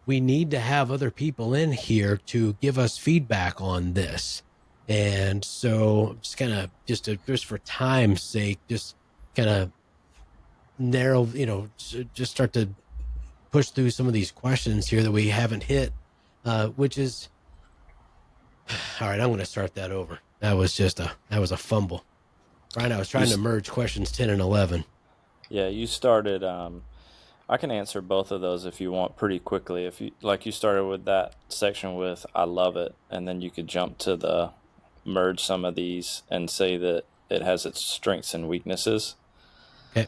[SPEAKER 1] we need to have other people in here to give us feedback on this. And so just kind of just for time's sake, just kind of narrow, just start to push through some of these questions here that we haven't hit, which is all right. I'm going to start that over. That was a fumble. Brian, I was
[SPEAKER 3] You,
[SPEAKER 1] trying to merge questions 10 and 11.
[SPEAKER 3] yeah, you started. I can answer both of those if you want pretty quickly. If you started with that section with "I love it," and then you could jump to the merge some of these and say that it has its strengths and weaknesses.
[SPEAKER 1] Okay.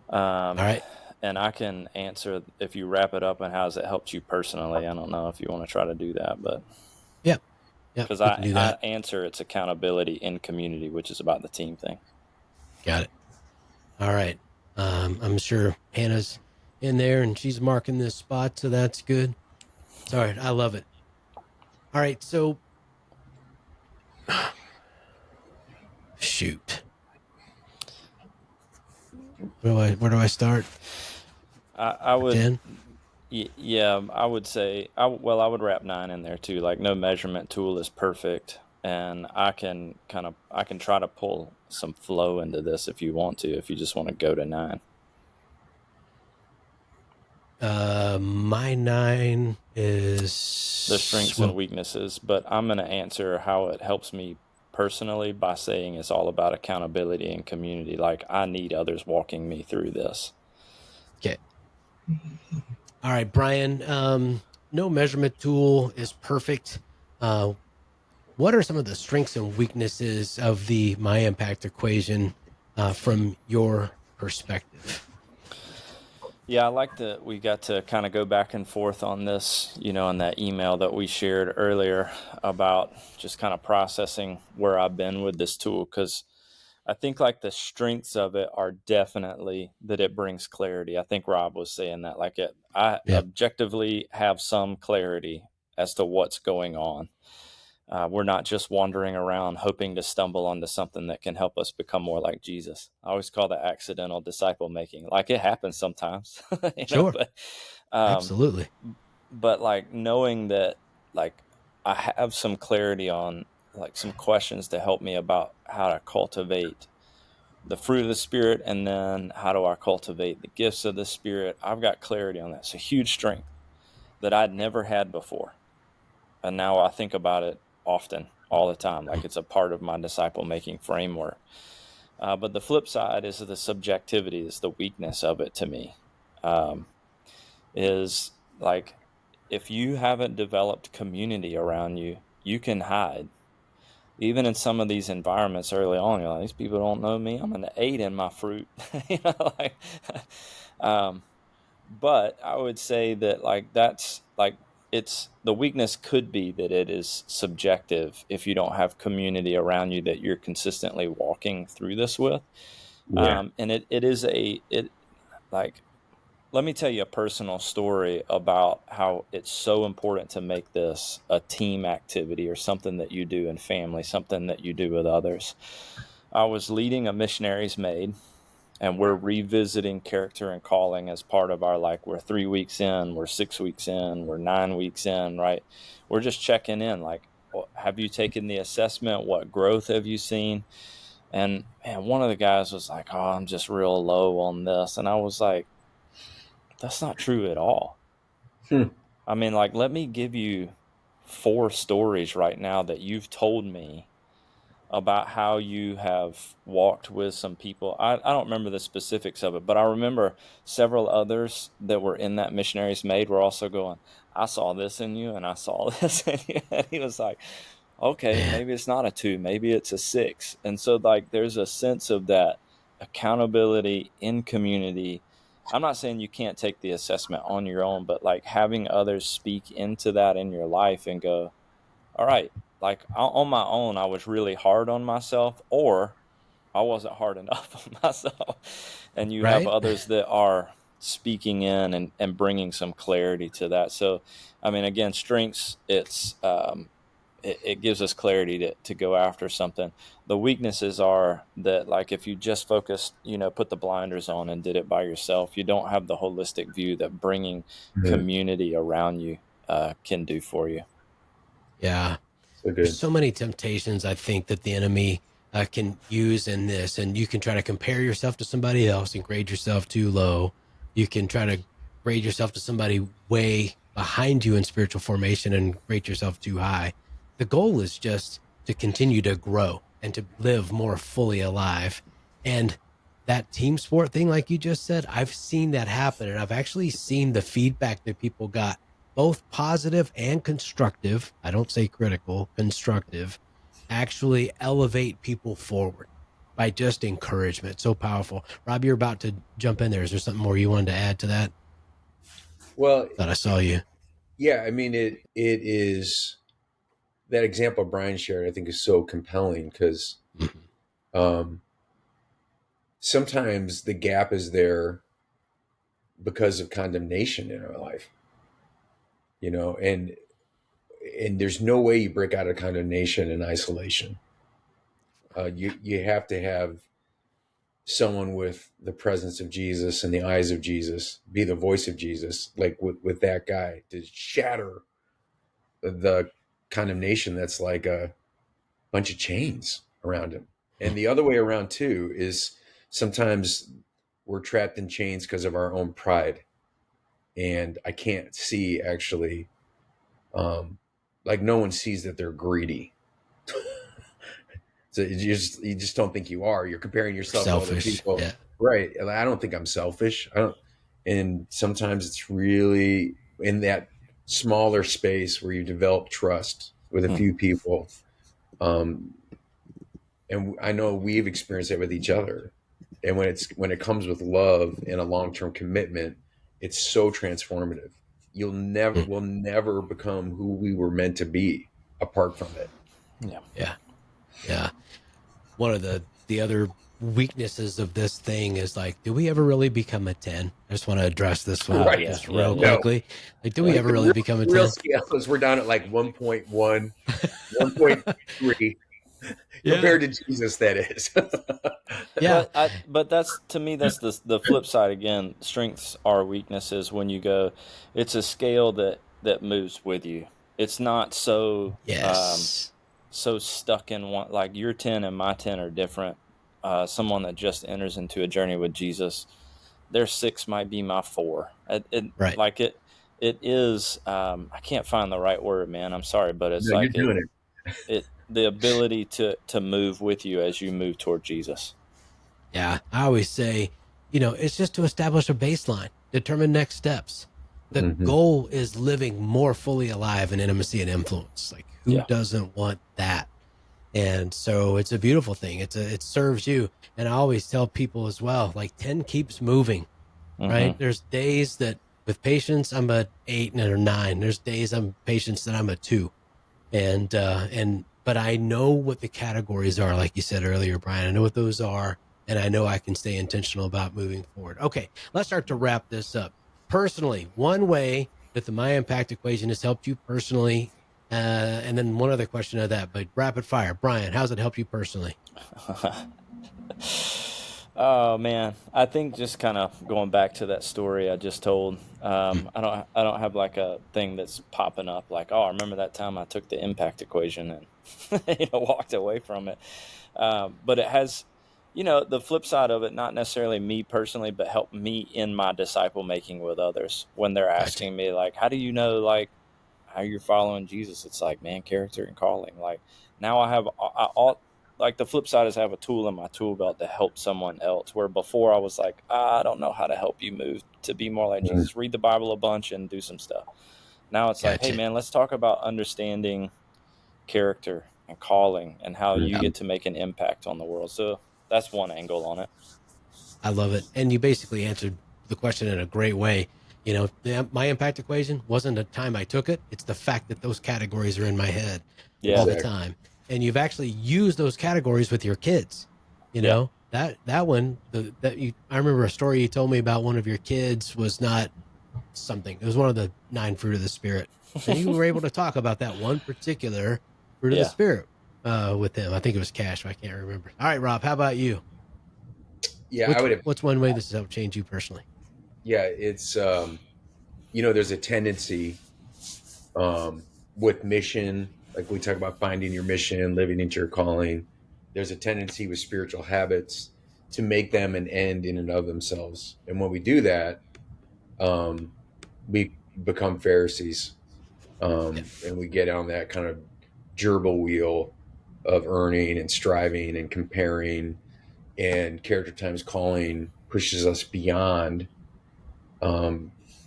[SPEAKER 3] Um,
[SPEAKER 1] All right.
[SPEAKER 3] and I can answer if you wrap it up and how has it helped you personally. I don't know if you want to try to do that, but
[SPEAKER 1] Yep. Yep.
[SPEAKER 3] because
[SPEAKER 1] We can do
[SPEAKER 3] I
[SPEAKER 1] that.
[SPEAKER 3] answer its accountability in community, which is about the team thing.
[SPEAKER 1] Got it. All right. I'm sure Hannah's in there and she's marking this spot, so that's good. All right. I love it. All right. So, shoot. Where do I start?
[SPEAKER 3] I
[SPEAKER 1] For
[SPEAKER 3] would
[SPEAKER 1] 10?
[SPEAKER 3] Yeah, I would say I would wrap 9 in there too. Like no measurement tool is perfect, and I can try to pull some flow into this if you want to, if you just want to go to 9.
[SPEAKER 1] My 9
[SPEAKER 3] The
[SPEAKER 1] is,
[SPEAKER 3] strengths and
[SPEAKER 1] well,
[SPEAKER 3] weaknesses, but I'm going to answer how it helps me personally by saying it's all about accountability and community. Like I need others walking me through this.
[SPEAKER 1] okay. All right, Brian. no measurement tool is perfect. Uh, what are some of the strengths and weaknesses of the my impact equation from your perspective?
[SPEAKER 3] Yeah, I like that we got to kind of go back and forth on this, in that email that we shared earlier about just kind of processing where I've been with this tool. Because I think like the strengths of it are definitely that it brings clarity. I think Rob was saying that, like, I
[SPEAKER 1] Yeah,
[SPEAKER 3] objectively have some clarity as to what's going on. We're not just wandering around hoping to stumble onto something that can help us become more like Jesus. I always call that accidental disciple making. Like, it happens sometimes,
[SPEAKER 1] sure,
[SPEAKER 3] but um,
[SPEAKER 1] absolutely.
[SPEAKER 3] like knowing that, like, I have some clarity on like some questions to help me about how to cultivate the fruit of the spirit, and then how do I cultivate the gifts of the spirit. I've got clarity on that. It's a huge strength that I'd never had before, and now I think about it often, all the time, like it's a part of my disciple making framework. But the flip side is the subjectivity, is the weakness of it to me. Um, is like, if you haven't developed community around you, you can hide. Even in some of these environments early on, you're like, these people don't know me. I'm an 8 in my fruit. Like, um, but I would say that, like, that's like, it's the weakness could be that it is subjective if you don't have community around you that you're consistently walking through this with.
[SPEAKER 2] Yeah.
[SPEAKER 3] And it is it like, let me tell you a personal story about how it's so important to make this a team activity, or something that you do in family, something that you do with others. I was leading a missionaries maid, and we're revisiting character and calling as part of our, like, we're 3 weeks in, we're 6 weeks in, we're 9 weeks in, right? We're just checking in, like, have you taken the assessment? What growth have you seen? And man, one of the guys was like, oh, I'm just real low on this. And I was like, that's not true at all.
[SPEAKER 2] Hmm.
[SPEAKER 3] I mean, like, let me give you 4 stories right now that you've told me about how you have walked with some people. I don't remember the specifics of it, but I remember several others that were in that missionaries made were also going, I saw this in you, and I saw this in you. And he was like, okay,
[SPEAKER 1] Man,
[SPEAKER 3] maybe it's not a 2, maybe it's a 6. And so, like, there's a sense of that accountability in community. I'm not saying you can't take the assessment on your own, but like having others speak into that in your life and go, all right, like, on my own, I was really hard on myself, or I wasn't hard enough on myself. And you have
[SPEAKER 1] right?
[SPEAKER 3] others that are speaking in and bringing some clarity to that. So, I mean, again, strengths, it gives us clarity to go after something. The weaknesses are that, like, if you just focused, put the blinders on and did it by yourself, you don't have the holistic view that bringing
[SPEAKER 2] Yeah.
[SPEAKER 3] community around you can do for you.
[SPEAKER 1] Yeah.
[SPEAKER 2] So
[SPEAKER 1] There's
[SPEAKER 2] good.
[SPEAKER 1] so many temptations I think that the enemy can use in this, and you can try to compare yourself to somebody else and grade yourself too low. You can try to grade yourself to somebody way behind you in spiritual formation and grade yourself too high. The goal is just to continue to grow and to live more fully alive. And that team sport thing, like you just said, I've seen that happen, and I've actually seen the feedback that people got, both positive and constructive. I don't say critical, constructive, actually elevate people forward by just encouragement. So powerful. Rob, you're about to jump in there. Is there something more you wanted to add to that?
[SPEAKER 2] Well,
[SPEAKER 1] Thought I saw you.
[SPEAKER 2] yeah, I mean, it is that example Brian shared, I think, is so compelling because
[SPEAKER 1] Mhm.
[SPEAKER 2] um, sometimes the gap is there because of condemnation in our life, and there's no way you break out of condemnation in isolation. You have to have someone with the presence of Jesus and the eyes of Jesus, be the voice of Jesus, like with that guy, to shatter the condemnation that's like a bunch of chains around him. And the other way around too is sometimes we're trapped in chains because of our own pride, and I can't see actually, like no one sees that they're greedy. So you just don't think you are. You're comparing yourself to other
[SPEAKER 1] Selfish.
[SPEAKER 2] people,
[SPEAKER 1] Yeah.
[SPEAKER 2] right? And I don't think I'm selfish. I don't. And sometimes it's really in that. smaller space where you develop trust with a few people. And I know we've experienced it with each other. And when it comes with love and a long-term commitment, it's so transformative. We'll never become who we were meant to be apart from it.
[SPEAKER 1] Yeah. One of the other weaknesses of this thing is like, do we ever really become a 10? I just want to address this one
[SPEAKER 2] Right.
[SPEAKER 1] just real
[SPEAKER 2] No.
[SPEAKER 1] quickly. Like, do we ever really become a 10?
[SPEAKER 2] Real scale is we're down at like 1.1, 1.3 compared to Jesus, that is.
[SPEAKER 1] Yeah.
[SPEAKER 3] But that's, to me, that's the flip side again. Strengths are weaknesses. When you go, it's a scale that moves with you. It's not so
[SPEAKER 1] Yes.
[SPEAKER 3] so stuck in one. Like your 10 and my 10 are different. Someone that just enters into a journey with Jesus, their 6 might be my 4.
[SPEAKER 1] Right.
[SPEAKER 3] Like it is. I can't find the right word, man. I'm sorry, but it's
[SPEAKER 2] No,
[SPEAKER 3] like
[SPEAKER 2] you're doing
[SPEAKER 3] it the ability to move with you as you move toward Jesus.
[SPEAKER 1] Yeah. I always say, it's just to establish a baseline, determine next steps. The goal is living more fully alive in intimacy and influence. Like, who doesn't want that? And so it's a beautiful thing. It serves you. And I always tell people as well, like 10 keeps moving, right? There's days that with patience, I'm a 8 and or 9. There's days I'm patience that I'm a 2. But I know what the categories are, like you said earlier, Brian. I know what those are, and I know I can stay intentional about moving forward. Okay, let's start to wrap this up. Personally, one way that the My Impact equation has helped you personally, and then one other question of that, but rapid fire. Brian, how's it help you personally?
[SPEAKER 3] Oh man, I think just kind of going back to that story I just told. I don't have like a thing that's popping up like, oh, I remember that time I took the impact equation and walked away from it. But it has, the flip side of it, not necessarily me personally, but help me in my disciple making with others when they're asking me like, how do you know like how you're following Jesus? It's like, man, character and calling. Like now like the flip side is I have a tool in my tool belt to help someone else, where before I was like, I don't know how to help you move to be more like Jesus. Read the Bible a bunch and do some stuff. Now it's like, hey man, let's talk about understanding character and calling and how you get to make an impact on the world. So that's one angle on it.
[SPEAKER 1] I love it. And you basically answered the question in a great way. My impact equation wasn't the time I took it. It's the fact that those categories are in my head all the time. And you've actually used those categories with your kids. That one, I remember a story you told me about one of your kids was not something. It was one of the 9 fruit of the Spirit. And you were able to talk about that one particular fruit of the Spirit with him. I think it was Cash, but I can't remember. All right, Rob, how about you?
[SPEAKER 2] Yeah,
[SPEAKER 1] what's one way this has helped change you personally?
[SPEAKER 2] Yeah, it's there's a tendency with mission, like we talk about finding your mission, living into your calling. There's a tendency with spiritual habits to make them an end in and of themselves, and when we do that, we become Pharisees, and we get on that kind of gerbil wheel of earning and striving and comparing, and character times calling pushes us beyond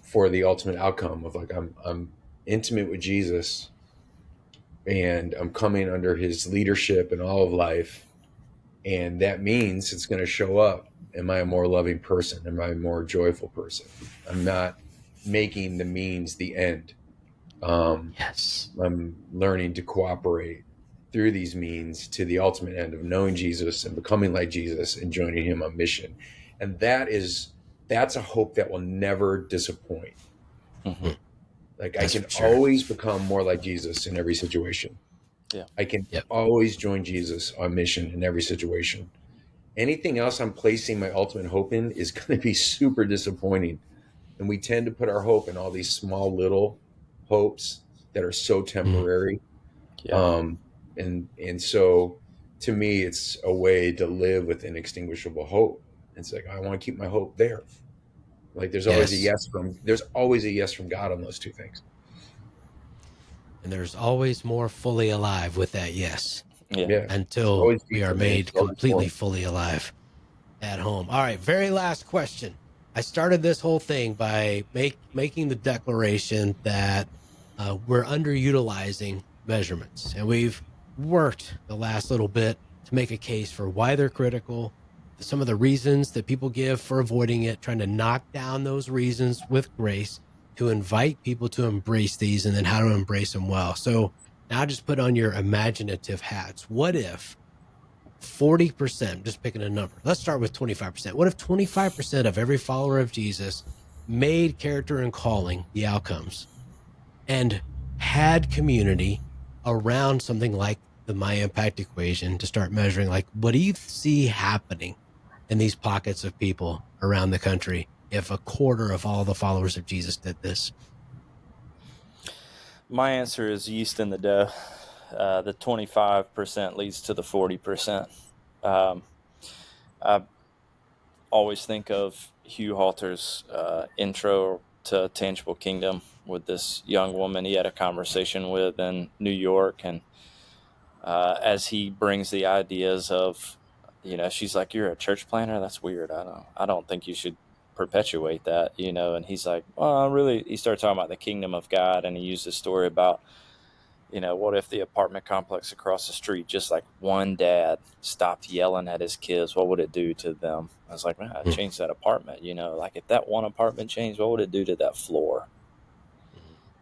[SPEAKER 2] for the ultimate outcome of like I'm intimate with Jesus and I'm coming under his leadership in all of life, and that means it's going to show up. Am I a more loving person? Am I a more joyful person? I'm not making the means the end. I'm learning to cooperate through these means to the ultimate end of knowing Jesus and becoming like Jesus and joining him on mission. And that's a hope that will never disappoint. Like I can always become more like Jesus in every situation. I can always join Jesus on mission in every situation. Anything else I'm placing my ultimate hope in is going to be super disappointing. And we tend to put our hope in all these small little hopes that are so temporary. And so to me, it's a way to live with inextinguishable hope. It's like, I want to keep my hope there. Like there's always a yes from God on those two things.
[SPEAKER 1] And there's always more fully alive with that yes.
[SPEAKER 3] Yeah.
[SPEAKER 1] Until we are made completely fully alive at home. All right, very last question. I started this whole thing by making the declaration that we're underutilizing measurements, and we've worked the last little bit to make a case for why they're critical, some of the reasons that people give for avoiding it, trying to knock down those reasons with grace to invite people to embrace these, and then how to embrace them well. So now just put on your imaginative hats. What if 40%, just picking a number, let's start with 25%. What if 25% of every follower of Jesus made character and calling the outcomes and had community around something like the My Impact equation to start measuring, like, what do you see happening in these pockets of people around the country if a quarter of all the followers of Jesus did this?
[SPEAKER 3] My answer is yeast in the dough. The 25% leads to the 40%. I always think of Hugh Halter's intro to Tangible Kingdom with this young woman he had a conversation with in New York, and as he brings the ideas of, she's like, "You're a church planner? That's weird. I don't think you should perpetuate that, And he's like, "Well, really." He started talking about the kingdom of God, and he used a story about, what if the apartment complex across the street, just like one dad stopped yelling at his kids, what would it do to them? I was like, man, I'd change that apartment, like if that one apartment changed, what would it do to that floor?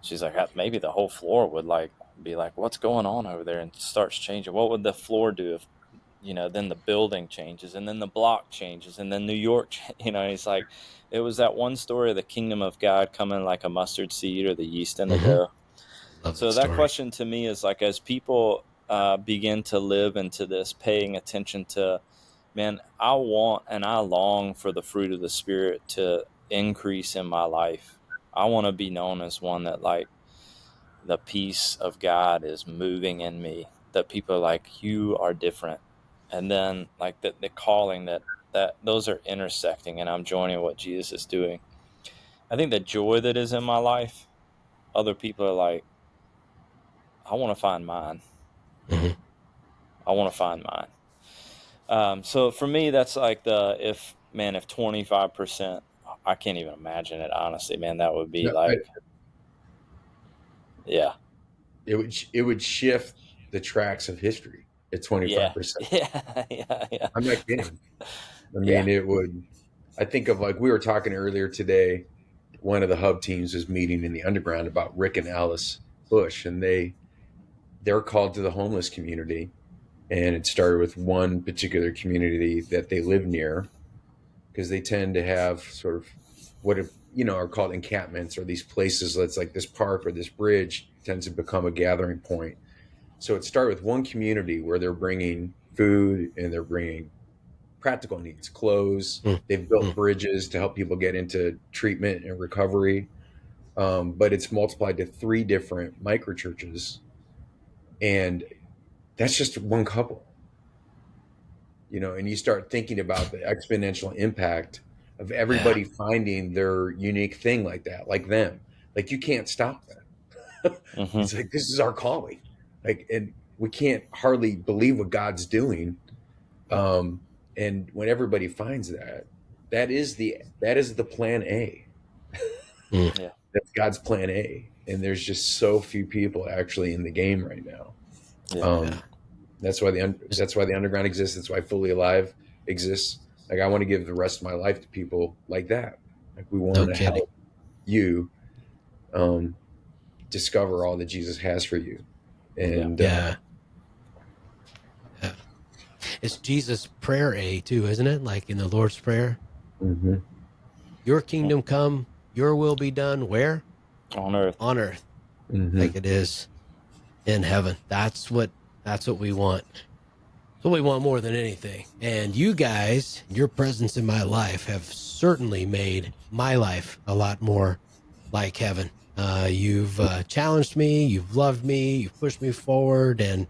[SPEAKER 3] She's like, maybe the whole floor would be like, what's going on over there? And starts changing. What would the floor do if, then the building changes, and then the block changes, and then New York, he's like, it was that one story of the kingdom of God coming like a mustard seed or the yeast in the dough. So that question to me is like, as people begin to live into this, paying attention to, man, I want and I long for the fruit of the Spirit to increase in my life. I want to be known as one that, like, the peace of God is moving in me, that people are like, you are different. And then like the calling that those are intersecting, and I'm joining what Jesus is doing. I think the joy that is in my life, other people are like, I want to find mine.
[SPEAKER 1] Mm-hmm.
[SPEAKER 3] I want to find mine. So for me, that's like if 25%, I can't even imagine it, honestly, man. That would be yeah.
[SPEAKER 2] It would shift the tracks of history at 25%.
[SPEAKER 3] Yeah.
[SPEAKER 2] I'm not kidding. I
[SPEAKER 3] Yeah.
[SPEAKER 2] mean, it would. I think of, like, we were talking earlier today. One of the hub teams was meeting in the underground about Rick and Alice Bush, and they're called to the homeless community, and it started with one particular community that they live near, because they tend to have sort of what are called encampments, or these places that's like this park or this bridge tends to become a gathering point. So it started with one community where they're bringing food and they're bringing practical needs, clothes. They've built bridges to help people get into treatment and recovery. But it's multiplied to 3 different micro churches, and that's just one couple. And you start thinking about the exponential impact of everybody finding their unique thing like that, like them. Like, you can't stop that.
[SPEAKER 3] Mm-hmm.
[SPEAKER 2] It's like, this is our calling. Like, and we can't hardly believe what God's doing. And when everybody finds that, that is the plan A.
[SPEAKER 3] Yeah.
[SPEAKER 2] That's God's plan A. And there's just so few people actually in the game right now. That's why the underground exists. That's why Fully Alive exists. Like, I want to give the rest of my life to people like that. Like, we want to help you discover all that Jesus has for you. And
[SPEAKER 1] It's Jesus' prayer A too, isn't it? Like in the Lord's Prayer.
[SPEAKER 2] Mm-hmm.
[SPEAKER 1] Your kingdom come, your will be done. Where?
[SPEAKER 3] On earth.
[SPEAKER 1] On earth.
[SPEAKER 2] Mm-hmm.
[SPEAKER 1] Like it is in heaven. That's what we want. That's what we want more than anything. And you guys, your presence in my life have certainly made my life a lot more like heaven. You've challenged me, you've loved me, you've pushed me forward, and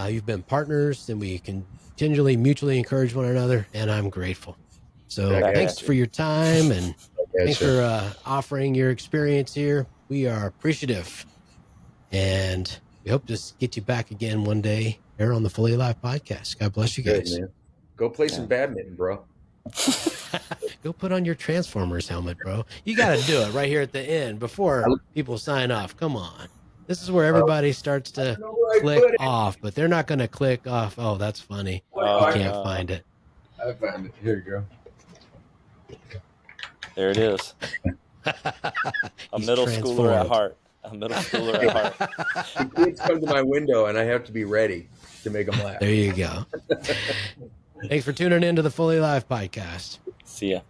[SPEAKER 1] you've been partners, and we continually mutually encourage one another, and I'm grateful. So thanks for your time, and thanks for offering your experience here. We are appreciative, and we hope to get you back again one day here on the Fully Alive podcast. God bless you guys.
[SPEAKER 2] Good, man. Go play some badminton, bro.
[SPEAKER 1] Go put on your Transformers helmet, bro. You got to do it right here at the end before people sign off. Come on. This is where everybody starts to click off, but they're not going to click off. Oh, that's funny. I can't find it.
[SPEAKER 2] I found it. Here you go.
[SPEAKER 3] There it is. A middle schooler at heart. A middle schooler at heart.
[SPEAKER 2] The kids come to my window, and I have to be ready to make them laugh.
[SPEAKER 1] There you go. Thanks for tuning in to the Fully Live podcast.
[SPEAKER 3] See ya.